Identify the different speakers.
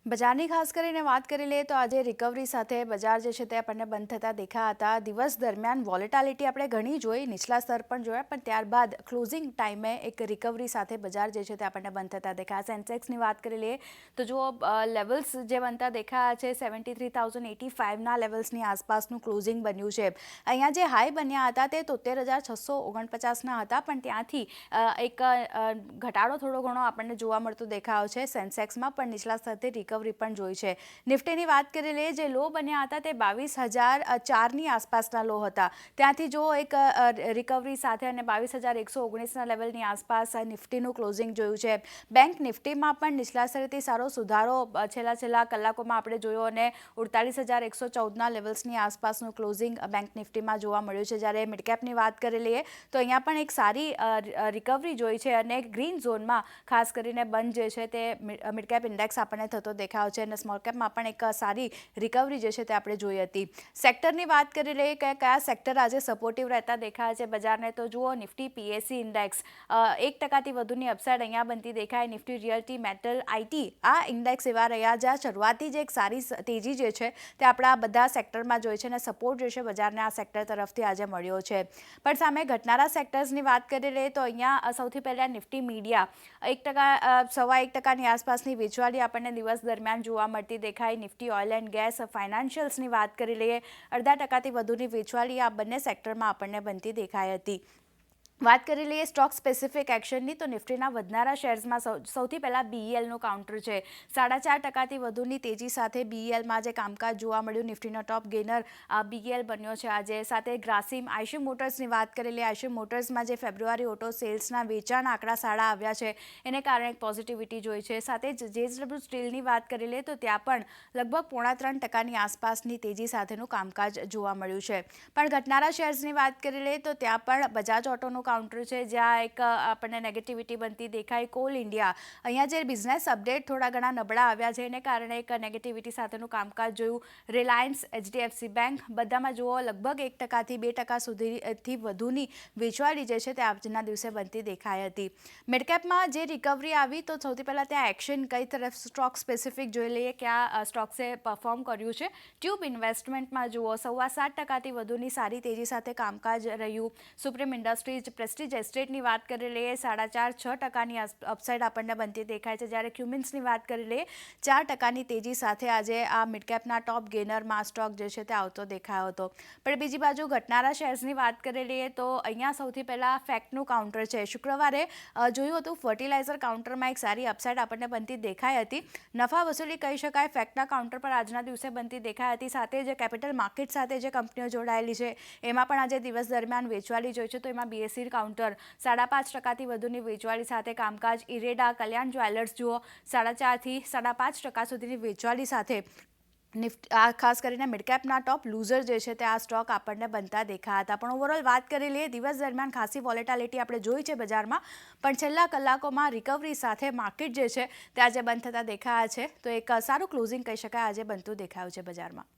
Speaker 1: બજારની ખાસ કરીને વાત કરી લઈએ તો આજે રિકવરી સાથે બજાર જે છે તે આપણને બંધ થતા દેખાયા હતા. દિવસ દરમિયાન વોલેટાલિટી આપણે ઘણી જોઈ, નીચલા સ્તર પણ જોયા, પણ ત્યારબાદ ક્લોઝિંગ ટાઈમે એક રિકવરી સાથે બજાર જે છે તે આપણને બંધ થતા દેખાયા. સેન્સેક્સની વાત કરી લઈએ તો જુઓ લેવલ્સ જે બનતા દેખાયા છે 73,085ના લેવલ્સની આસપાસનું ક્લોઝિંગ બન્યું છે. અહીંયા જે હાઈ બન્યા હતા તે 73,649ના હતા, પણ ત્યાંથી એક ઘટાડો થોડો ઘણો આપણને જોવા મળતો દેખાયો છે. સેન્સેક્સમાં પણ નીચલા સ્તરથી રિકવરી પણ જોઈ છે. નિફ્ટીની વાત કરી લઈએ, જે લો બન્યા હતા તે 22,004ની આસપાસના લો હતા. ત્યાંથી જો એક રિકવરી સાથે અને 22,119ના લેવલની આસપાસ નિફ્ટીનું ક્લોઝિંગ જોયું છે. બેંક નિફ્ટીમાં પણ નીચલા સ્તરેથી સારો સુધારો છેલ્લા કલાકોમાં આપણે જોયો અને 48,114ના લેવલ્સની આસપાસનું ક્લોઝિંગ બેંક નિફ્ટીમાં જોવા મળ્યું છે. જ્યારે મિડકેપની વાત કરી લઈએ તો અહીંયા પણ એક સારી રિકવરી જોઈ છે અને ગ્રીન ઝોનમાં ખાસ કરીને બંધ જે છે તે મિડકેપ ઇન્ડેક્સ આપણને થતો દેખાયો છે અને સ્મોલ કેપમાં પણ એક સારી રિકવરી જે છે તે આપણે જોઈ હતી. સેક્ટરની વાત કરી લઈએ કે કયા સેક્ટર આજે સપોર્ટિવ રહેતા દેખાય છે બજારને, તો જુઓ નિફ્ટી પીએસસી ઇન્ડેક્સ 1%થી વધુની અપસાઇડ અહીંયા બનતી દેખાય. નિફ્ટી રિયલ્ટી, મેટલ, આઈટી આ ઇન્ડેક્સ એવા રહ્યા જ્યાં શરૂઆતથી જ એક સારી તેજી જે છે તે આપણા બધા સેક્ટરમાં જોઈ છે અને સપોર્ટ જે છે બજારને આ સેક્ટર તરફથી આજે મળ્યો છે. પણ સામે ઘટનારા સેક્ટર્સની વાત કરી લઈએ તો અહીંયા સૌથી પહેલાં નિફ્ટી મીડિયા 1%, 1.25%ની આસપાસની વેચવાલી આપણને દિવસ દરમિયાન જોવા મળતી દેખાય. નિફ્ટી ઓઇલ એન્ડ ગેસ, ફાઇનાન્શિયલ્સની વાત કરી લઈએ 0.5%થી વધુની વેચવાલી આ બંને સેક્ટરમાં આપણને બનતી દેખાઈ હતી. વાત કરી લઈએ સ્ટોક સ્પેસિફિક એક્શનની તો નિફ્ટીના વધનારા શેર્સમાં સૌથી પહેલાં બીઈએલનું કાઉન્ટર છે. 4.5%થી વધુની તેજી સાથે બીઈએલમાં જે કામકાજ જોવા મળ્યું, નિફ્ટીનો ટોપ ગેનર બીઈએલ બન્યો છે આજે. સાથે ગ્રાસિમ, આઈશી મોટર્સની વાત કરી લઈએ, આઈશી મોટર્સમાં જે ફેબ્રુઆરી ઓટો સેલ્સના વેચાણ આંકડા સારા આવ્યા છે એને કારણે એક પોઝિટિવિટી જોઈ છે. સાથે જ જેએસડબલ્યુ સ્ટીલની વાત કરી લઈએ તો ત્યાં પણ લગભગ 0.3%ની આસપાસની તેજી સાથેનું કામકાજ જોવા મળ્યું છે. પણ ઘટનારા શેર્સની વાત કરી લઈએ તો ત્યાં પણ બજાજ ઓટોનું કાઉન્ટર છે જ્યાં એક આપણને નેગેટિવિટી બનતી દેખાય. કોલ ઇન્ડિયા, અહીંયા જે બિઝનેસ અપડેટ થોડા ઘણા નબળા આવ્યા છે એને કારણે એક નેગેટિવિટી સાથેનું કામકાજ જોયું. રિલાયન્સ, એચડીએફસી બેંક બધામાં જુઓ લગભગ 1%થી 2% સુધીથી વધુની વેચવાલી જે છે તે આજના દિવસે બનતી દેખાઈ હતી. મિડકેપમાં જે રિકવરી આવી તો સૌથી પહેલાં ત્યાં એક્શન કઈ તરફ સ્ટોક સ્પેસિફિક જોઈ લઈએ કે આ સ્ટોક્સે પરફોર્મ કર્યું છે. ટ્યુબ ઇન્વેસ્ટમેન્ટમાં જુઓ 7.25%થી વધુની સારી તેજી સાથે કામકાજ રહ્યું. સુપ્રીમ ઇન્ડસ્ટ્રીઝ, પ્રેસ્ટીજ એસ્ટેટની વાત કરી લઈએ 4.5-6%ની અપસાઇડ આપણને બનતી દેખાય છે. જ્યારે ક્યુમિન્સની વાત કરી લઈએ 4%ની તેજી સાથે આજે આ મિડકેપના ટોપ ગેનરમાં સ્ટોક જે છે તે આવતો દેખાયો હતો. પણ બીજી બાજુ ઘટનારા શેર્સની વાત કરી લઈએ તો અહીંયા સૌથી પહેલાં ફેક્ટનું કાઉન્ટર છે. શુક્રવારે જોયું હતું ફર્ટિલાઇઝર કાઉન્ટરમાં એક સારી અપસાઇડ આપણને બનતી દેખાઈ હતી. નફા વસૂલી કહી શકાય ફેક્ટના કાઉન્ટર પર આજના દિવસે બનતી દેખાઈ હતી. સાથે જ કેપિટલ માર્કેટ સાથે જે કંપનીઓ જોડાયેલી છે એમાં પણ આજે દિવસ દરમિયાન વેચવાલી જોઈ છે તો એમાં બીએસસી કાઉન્ટર 5.5%થી વધુની વેચવાલી સાથે કામકાજ. ઇરેડા, કલ્યાણ જ્વેલર્સ જુઓ 4.4%થી 5.5% સુધીની વેચવાલી સાથે ખાસ કરીને મિડકેપના ટોપ લૂઝર જે છે તે આ સ્ટોક આપણને બનતા દેખાયા હતા. પણ ઓવરઓલ વાત કરી લઈએ દિવસ દરમિયાન ખાસી વોલેટાલિટી આપણે જોઈ છે બજારમાં, પણ છેલ્લા કલાકોમાં રિકવરી સાથે માર્કેટ જે છે તે આજે બંધ થતા દેખાયા છે તો એક સારું ક્લોઝિંગ કહી શકાય આજે બનતું દેખાયું છે બજારમાં.